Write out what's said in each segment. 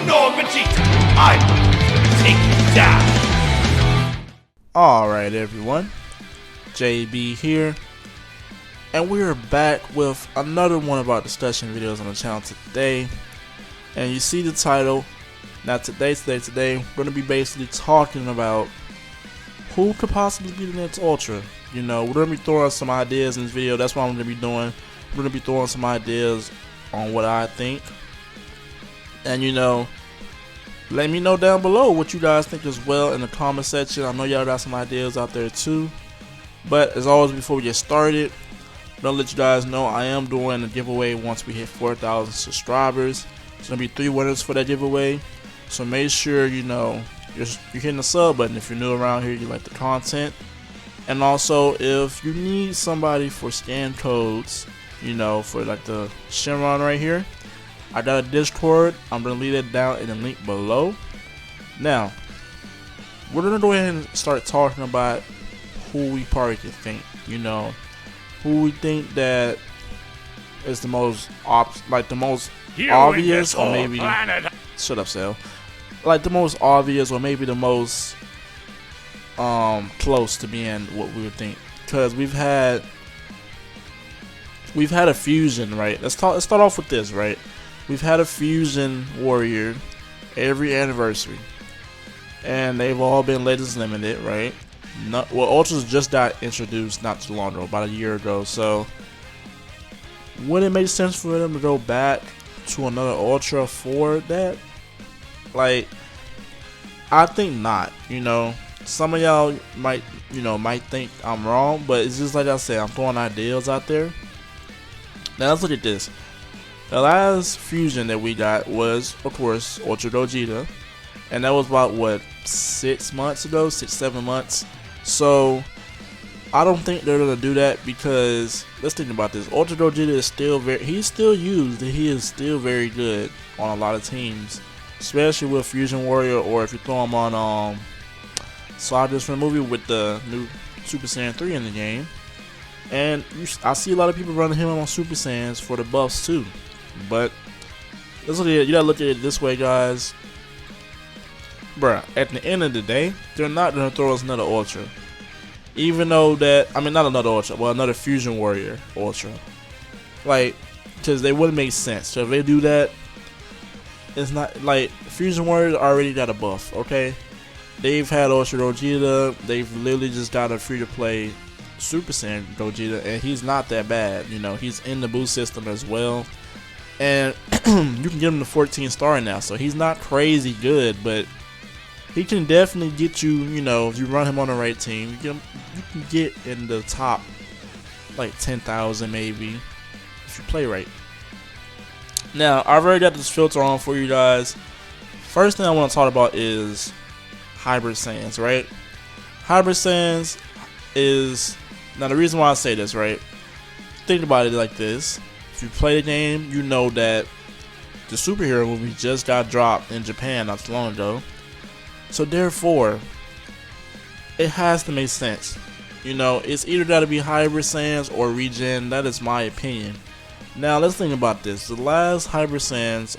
no, Vegeta! I'm gonna take you down! Alright everyone, JB here, and we're back with another one of our discussion videos on the channel today. And you see the title. Now today, we're going to be basically talking about who could possibly be the next Ultra. You know, we're going to be throwing some ideas in this video. That's what I'm going to be doing. We're going to be throwing some ideas on what I think. And you know, let me know down below what you guys think as well in the comment section. I know y'all got some ideas out there too. But as always, before we get started, I'm going to let you guys know I am doing a giveaway once we hit 4,000 subscribers. There's going to be 3 winners for that giveaway. So make sure you know you're hitting the sub button if you're new around here, you like the content. And also, if you need somebody for scan codes, you know, for like the Shenron right here, I got a Discord. I'm going to leave it down in the link below. Now, we're going to go ahead and start talking about who we probably can think, you know, who we think that is the most obvious, or maybe shut up, Sal. Like the most obvious, or maybe the most close to being what we would think, because we've had a fusion, right? Let's start off with this, right? We've had a fusion warrior every anniversary, and they've all been Legends Limited, right? Well, Ultras just got introduced not too long ago, about a year ago. So would it make sense for them to go back to another Ultra for that? Like, I think not. You know, some of y'all might think I'm wrong, but it's just like I said, I'm throwing ideas out there. Now let's look at this. The last fusion that we got was, of course, Ultra Gogeta, and that was about what, 6 months ago, 6-7 months. So I don't think they're gonna do that, because let's think about this. Ultra Gogeta is still he's still used, and he is still very good on a lot of teams, especially with Fusion Warrior, or if you throw him on Sagas from the movie with the new Super Saiyan 3 in the game. And I see a lot of people running him on Super Saiyans for the buffs too. But let's look at it. You gotta look at it this way, guys. Bruh, at the end of the day, they're not gonna throw us another Ultra. Even though that, I mean, not another Ultra, well, another Fusion Warrior Ultra. Like, because they wouldn't make sense. So if they do that, it's not like Fusion Warriors already got a buff, okay? They've had Ultra Gogeta. They've literally just got a free-to-play Super Saiyan Gogeta, and he's not that bad. You know, he's in the boost system as well, and you can get him to 14 star now. So he's not crazy good, but he can definitely get you. You know, if you run him on the right team, you can get in the top like 10,000 maybe if you play right. Now, I've already got this filter on for you guys. First thing I want to talk about is Hybrid Saiyans, right? Hybrid Saiyans is, now the reason why I say this, right? Think about it like this. If you play the game, you know that the superhero movie just got dropped in Japan not too long ago. So therefore, it has to make sense. You know, it's either got to be Hybrid Saiyans or Regen. That is my opinion. Now let's think about this. The last Hybrid Saiyans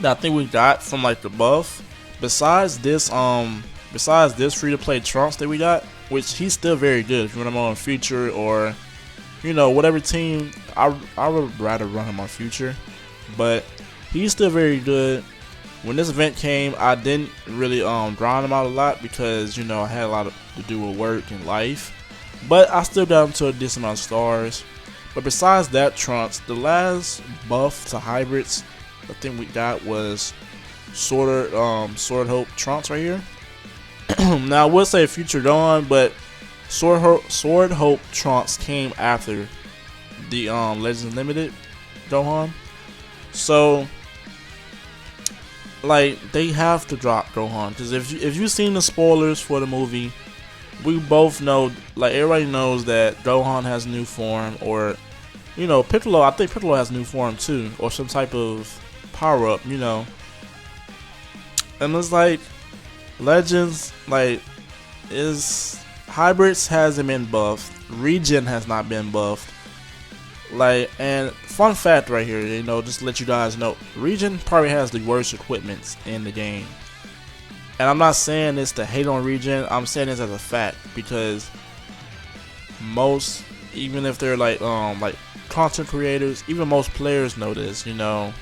that I think we got from like the buff, besides this free-to-play Trunks that we got, which he's still very good if you run him on Future, or you know, whatever team. I would rather run him on Future, but he's still very good. When this event came, I didn't really grind him out a lot, because you know, I had a lot to do with work and life, but I still got him to a decent amount of stars. But besides that Trunks, the last buff to hybrids I think we got was Sword Hope Trunks right here. Now I would say Future Dawn, but Sword Hope Trunks came after the Legends Limited Gohan. So like, they have to drop Gohan, because if you've seen the spoilers for the movie, we both know, like everybody knows that Gohan has new form, or you know, Piccolo. I think Piccolo has new form too, or some type of power up, you know. And it's like Legends, like, Hybrids hasn't been buffed. Regen has not been buffed. Like, and fun fact right here, you know, just to let you guys know, Region probably has the worst equipment in the game. And I'm not saying this to hate on Region, I'm saying this as a fact, because most, even if they're like content creators, even most players know this, you know.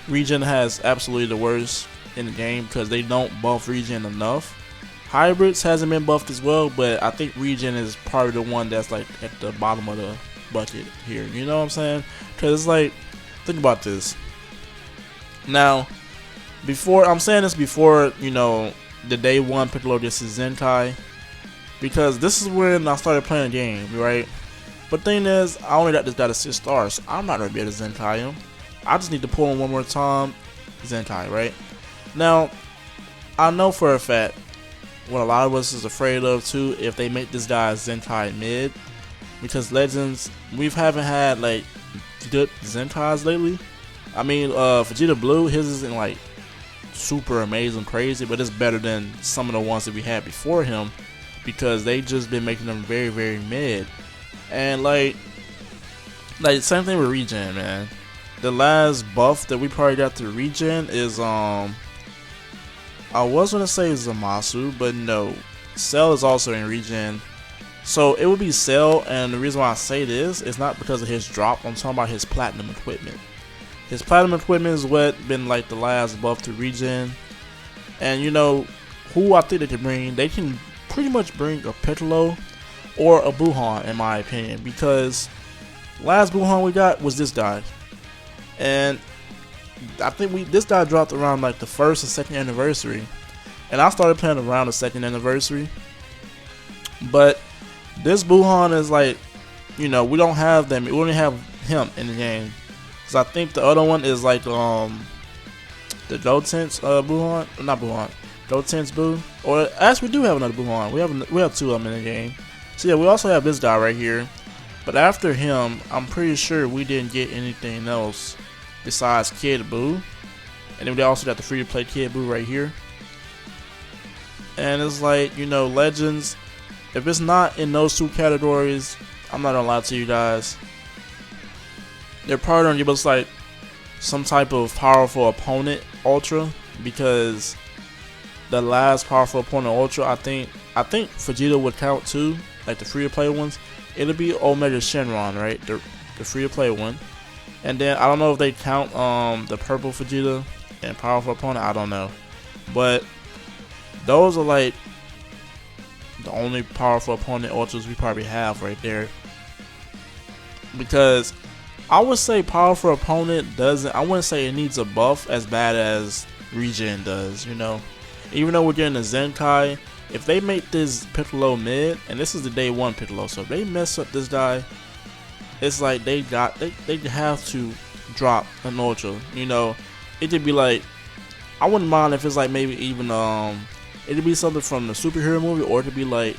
Region has absolutely the worst in the game because they don't buff Region enough. Hybrids hasn't been buffed as well, but I think Region is probably the one that's like at the bottom of the bucket here, you know what I'm saying? Because it's like, think about this. Now, before, I'm saying this before, you know, the day one Piccolo gets his Zenkai, because this is when I started playing the game, right? But thing is, I only got this guy to 6 stars, so I'm not going to be able to Zenkai him. I just need to pull him one more time, Zenkai, right? Now, I know for a fact, what a lot of us is afraid of too, if they make this guy Zenkai mid, because Legends, we haven't had like good Zenkais lately. I mean, Vegeta Blue, his isn't like super amazing crazy, but it's better than some of the ones that we had before him, because they just been making them very, very mid. And like same thing with Regen, man. The last buff that we probably got to Regen is I was gonna say Zamasu, but no. Cell is also in Regen. So it would be Cell, and the reason why I say this is not because of his drop, I'm talking about his platinum equipment. His platinum equipment is what been like the last buff to Regen. And you know, who I think they can bring, they can pretty much bring a Piccolo or a Gohan in my opinion, because last Gohan we got was this guy. And I think this guy dropped around like the 1st and 2nd anniversary, and I started playing around the 2nd anniversary. But this Gohan is like, you know, we don't have them. We only have him in the game. So I think the other one is like the Gotenks Gohan, not Gohan, Gotenks Boo. Or actually, we do have another Gohan. We have 2 of them in the game. So yeah, we also have this guy right here. But after him, I'm pretty sure we didn't get anything else besides Kid Buu. And then we also got the free to play Kid Buu right here. And it's like, you know, Legends, if it's not in those 2 categories, I'm not gonna lie to you guys, they're probably gonna give us like some type of powerful opponent Ultra, because the last powerful opponent Ultra, I think Vegeta would count too, like the free to play ones. It'll be Omega Shenron, right? The free to play one. And then I don't know if they count the purple Vegeta and powerful opponent, I don't know. But those are like the only powerful opponent ultras we probably have right there. Because I would say powerful opponent doesn't, I wouldn't say it needs a buff as bad as Regen does, you know. Even though we're getting a Zenkai, if they make this Piccolo mid, and this is the day one Piccolo, so if they mess up this guy, it's like they have to drop an ultra, you know. It could be like, I wouldn't mind if it's like maybe even it could be something from the superhero movie, or it could be like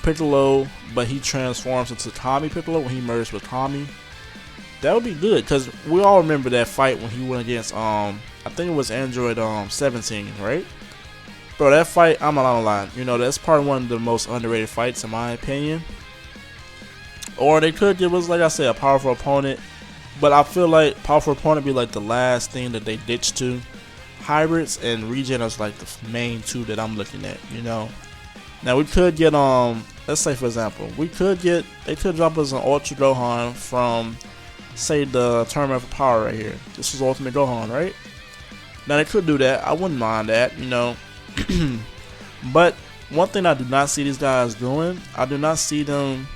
Piccolo but he transforms into Tommy Piccolo when he merges with Tommy. That would be good, because we all remember that fight when he went against I think it was Android 17, right? Bro, that fight, I'm not gonna lie, you know, that's probably one of the most underrated fights in my opinion. Or they could give us, like I said, a powerful opponent, but I feel like powerful opponent be like the last thing that they ditch to. Hybrids and Regen is like the main 2 that I'm looking at, you know. Now we could get let's say for example, they could drop us an Ultra Gohan from, say, the Tournament for Power right here. This is Ultimate Gohan, right? Now they could do that. I wouldn't mind that, you know. But one thing I do not see these guys doing, I do not see them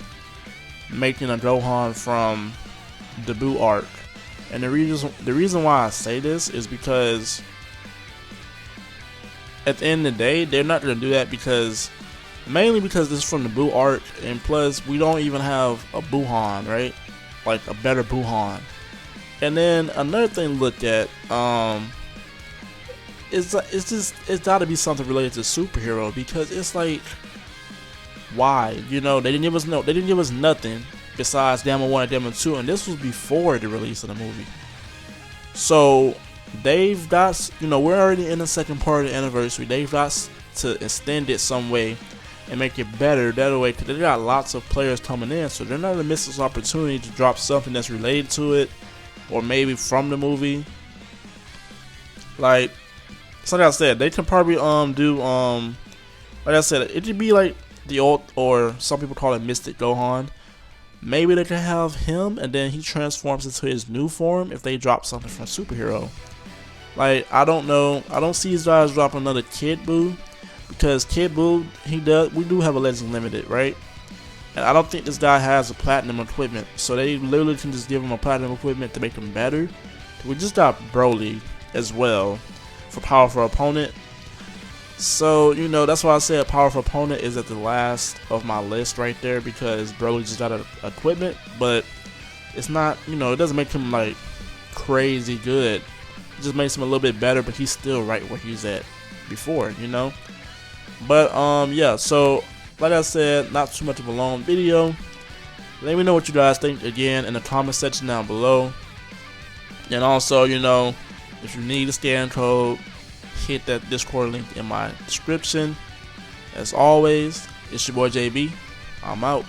making a Gohan from the Buu arc. And the reason why I say this is because at the end of the day, they're not going to do that, because mainly because this is from the Buu arc, and plus we don't even have a Buuhan, right? Like a better Buuhan. And then another thing to look at, it's got to be something related to superhero, because it's like, why? You know, they didn't give us nothing besides Gamma 1 and Gamma 2, and this was before the release of the movie. So they've got, you know, we're already in the second part of the anniversary. They've got to extend it some way. and make it better that way, because they got lots of players coming in, so they're not gonna miss this opportunity to drop something that's related to it, or maybe from the movie. Like I said, they can probably do like I said, it could be like the old, or some people call it Mystic Gohan. Maybe they can have him and then he transforms into his new form if they drop something from Superhero. Like, I don't know, I don't see these guys drop another Kid Buu, because Kid Buu, we do have a Legends Limited, right? And I don't think this guy has a platinum equipment, so they literally can just give him a platinum equipment to make him better. We just got Broly as well for Powerful Opponent. So, you know, that's why I said Powerful Opponent is at the last of my list right there, because Broly just got a equipment, but it's not, you know, it doesn't make him like crazy good. It just makes him a little bit better, but he's still right where he's at before, you know. But yeah, so like I said, not too much of a long video. Let me know what you guys think again in the comment section down below. And also, you know, if you need a scan code, hit that Discord link in my description. As always, it's your boy JB. I'm out.